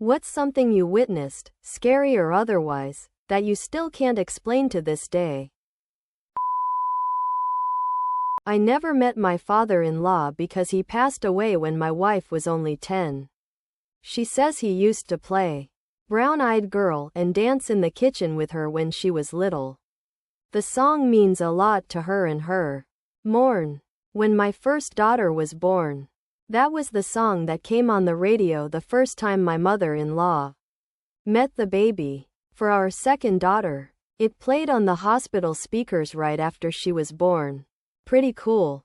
What's something you witnessed, scary or otherwise, that you still can't explain to this day? I never met my father-in-law because he passed away when my wife was only 10. She says he used to play brown-eyed girl and dance in the kitchen with her when she was little. The song means a lot to her and her mourn. When my first daughter was born, that was the song that came on the radio the first time my mother-in-law met the baby. For our second daughter, it played on the hospital speakers right after she was born. Pretty cool.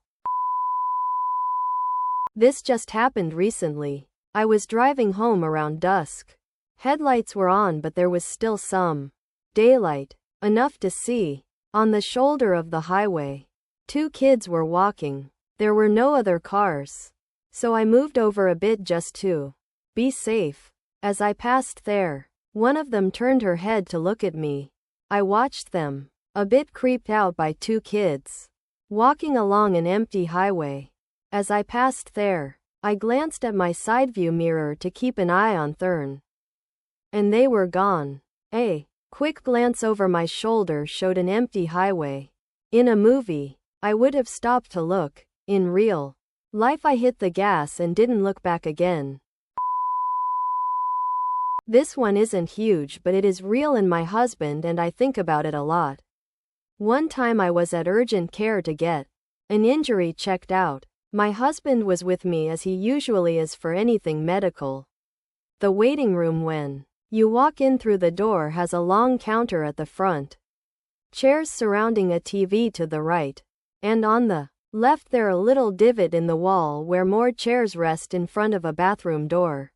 This just happened recently. I was driving home around dusk. Headlights were on but there was still some daylight, enough to see. On the shoulder of the highway, 2 kids were walking. There were no other cars, so I moved over a bit just to be safe. As I passed there, one of them turned her head to look at me. I watched them, a bit creeped out by 2 kids walking along an empty highway. As I passed there, I glanced at my side view mirror to keep an eye on Thurn, and they were gone. A quick glance over my shoulder showed an empty highway. In a movie, I would have stopped to look. In real life, I hit the gas and didn't look back again. This one isn't huge, but it is real and my husband and I think about it a lot. One time I was at urgent care to get an injury checked out. My husband was with me as he usually is for anything medical. The waiting room when you walk in through the door has a long counter at the front, chairs surrounding a TV to the right, and on the left there a little divot in the wall where more chairs rest in front of a bathroom door.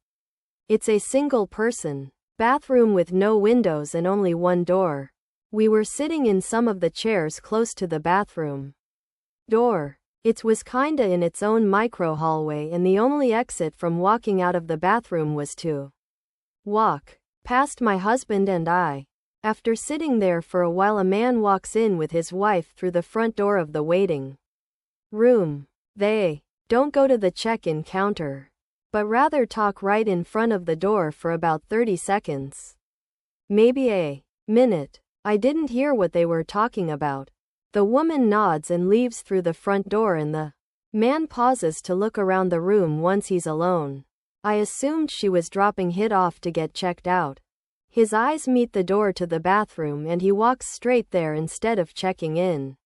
It's a single-person bathroom with no windows and only one door. We were sitting in some of the chairs close to the bathroom door. It was kinda in its own micro-hallway and the only exit from walking out of the bathroom was to walk past my husband and I. After sitting there for a while, a man walks in with his wife through the front door of the waiting room. They don't go to the check-in counter, but rather talk right in front of the door for about 30 seconds. Maybe a minute. I didn't hear what they were talking about. The woman nods and leaves through the front door and the man pauses to look around the room once he's alone. I assumed she was dropping it off to get checked out. His eyes meet the door to the bathroom and he walks straight there instead of checking in.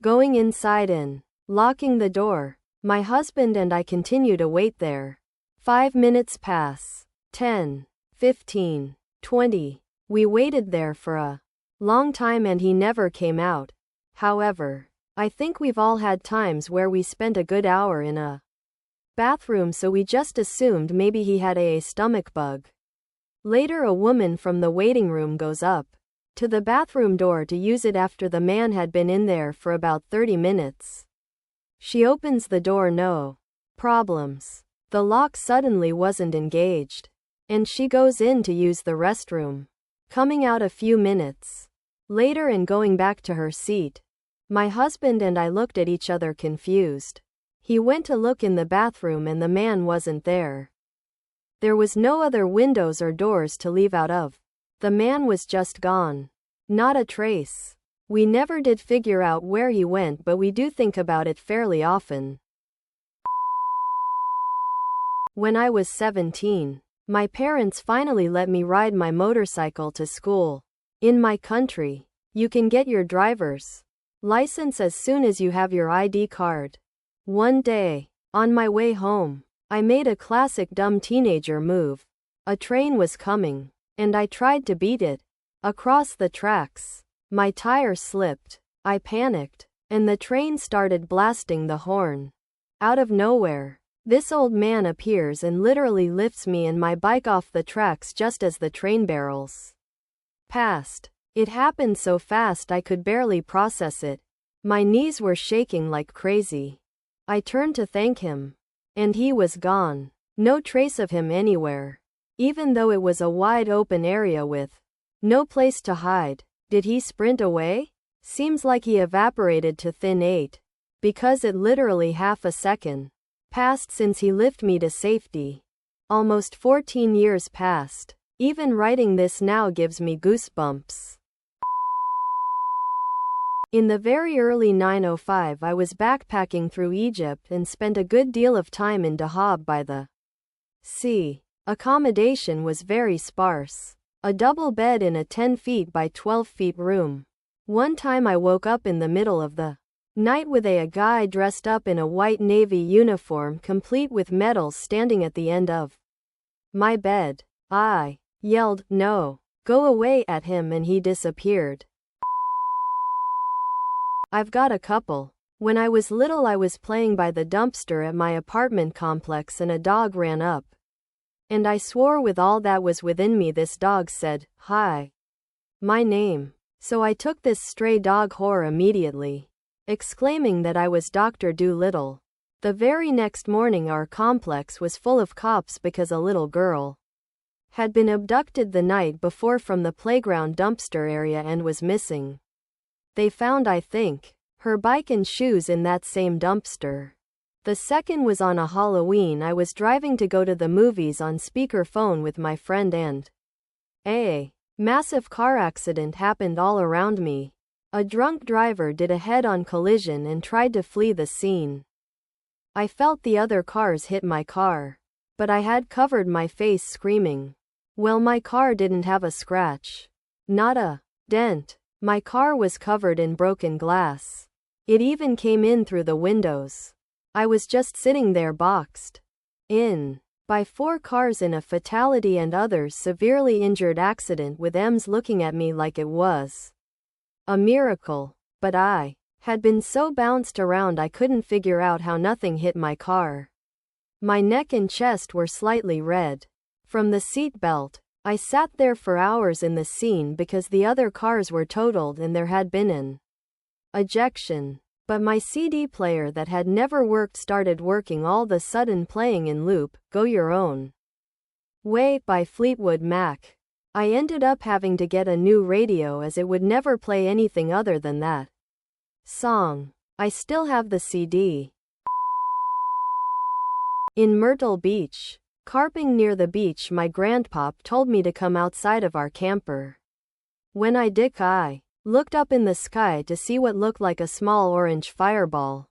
Going inside and locking the door, my husband and I continue to wait there. 5 minutes pass. 10, 15, 20. We waited there for a long time and he never came out. However, I think we've all had times where we spent a good hour in a bathroom, so we just assumed maybe he had a stomach bug. Later, a woman from the waiting room goes up to the bathroom door to use it after the man had been in there for about 30 minutes. She opens the door, no problems. The lock suddenly wasn't engaged, and she goes in to use the restroom. Coming out a few minutes later and going back to her seat, my husband and I looked at each other confused. He went to look in the bathroom and the man wasn't there. There was no other windows or doors to leave out of. The man was just gone. Not a trace. We never did figure out where he went, but we do think about it fairly often. When I was 17, my parents finally let me ride my motorcycle to school. In my country, you can get your driver's license as soon as you have your ID card. One day, on my way home, I made a classic dumb teenager move. A train was coming, and I tried to beat it across the tracks. My tire slipped. I panicked, and the train started blasting the horn. Out of nowhere, this old man appears and literally lifts me and my bike off the tracks just as the train barrels past. It happened so fast I could barely process it. My knees were shaking like crazy. I turned to thank him, and he was gone. No trace of him anywhere. Even though it was a wide open area with no place to hide. Did he sprint away? Seems like he evaporated to thin air, because it literally half a second passed since he lifted me to safety. Almost 14 years passed. Even writing this now gives me goosebumps. In the very early 905 I was backpacking through Egypt and spent a good deal of time in Dahab by the sea. Accommodation was very sparse. A double bed in a 10 feet by 12 feet room. One time I woke up in the middle of the night with a guy dressed up in a white navy uniform complete with medals standing at the end of my bed. I yelled, "No, go away," at him and he disappeared. I've got a couple. When I was little I was playing by the dumpster at my apartment complex and a dog ran up. And I swore with all that was within me this dog said, "Hi. My name." So I took this stray dog whore immediately, exclaiming that I was Dr. Dolittle. The very next morning our complex was full of cops because a little girl had been abducted the night before from the playground dumpster area and was missing. They found, I think, her bike and shoes in that same dumpster. The second was on a Halloween. I was driving to go to the movies on speakerphone with my friend and a massive car accident happened all around me. A drunk driver did a head-on collision and tried to flee the scene. I felt the other cars hit my car, but I had covered my face screaming. Well, my car didn't have a scratch. Not a dent. My car was covered in broken glass. It even came in through the windows. I was just sitting there boxed in by 4 cars in a fatality and others severely injured accident with M's looking at me like it was a miracle. But I had been so bounced around I couldn't figure out how nothing hit my car. My neck and chest were slightly red from the seat belt. I sat there for hours in the scene because the other cars were totaled and there had been an ejection. But my CD player that had never worked started working all of a sudden, playing in loop, "Go Your Own Way" by Fleetwood Mac. I ended up having to get a new radio as it would never play anything other than that song. I still have the CD. In Myrtle Beach, carping near the beach, my grandpop told me to come outside of our camper. When I did, I looked up in the sky to see what looked like a small orange fireball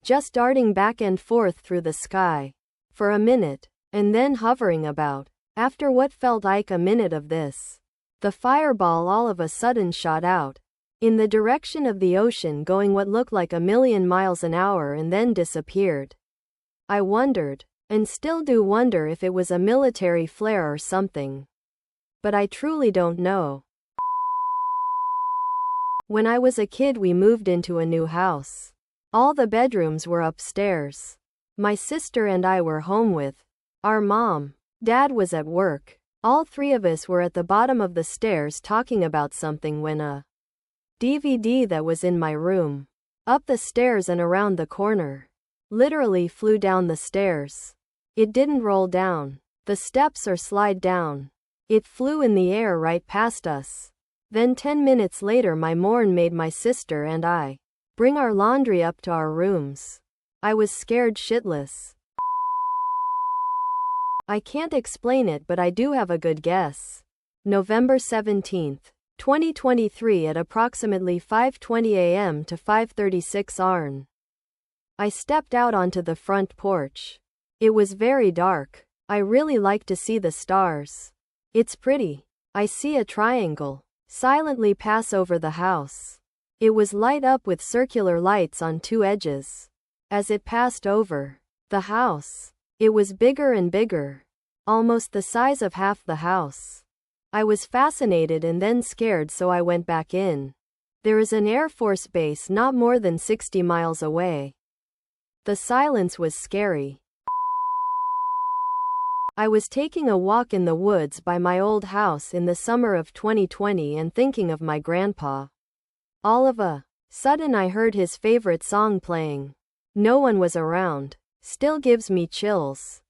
just darting back and forth through the sky for a minute, and then hovering about. After what felt like a minute of this, the fireball all of a sudden shot out in the direction of the ocean, going what looked like 1,000,000 miles an hour, and then disappeared. I wondered, and still do wonder, if it was a military flare or something. But I truly don't know. When I was a kid we moved into a new house. All the bedrooms were upstairs. My sister and I were home with our mom. Dad was at work. All 3 of us were at the bottom of the stairs talking about something when a DVD that was in my room, up the stairs and around the corner, literally flew down the stairs. It didn't roll down the steps or slide down. It flew in the air right past us. Then 10 minutes later my mom made my sister and I bring our laundry up to our rooms. I was scared shitless. I can't explain it, but I do have a good guess. November 17th, 2023 at approximately 5:20 a.m. to 5:36 ARN. I stepped out onto the front porch. It was very dark. I really like to see the stars. It's pretty. I see a triangle silently pass over the house. It was light up with circular lights on 2 edges. As it passed over the house, it was bigger and bigger, almost the size of half the house. I was fascinated and then scared, so I went back in. There is an Air Force base not more than 60 miles away. The silence was scary. I was taking a walk in the woods by my old house in the summer of 2020 and thinking of my grandpa. All of a sudden I heard his favorite song playing. No one was around. Still gives me chills.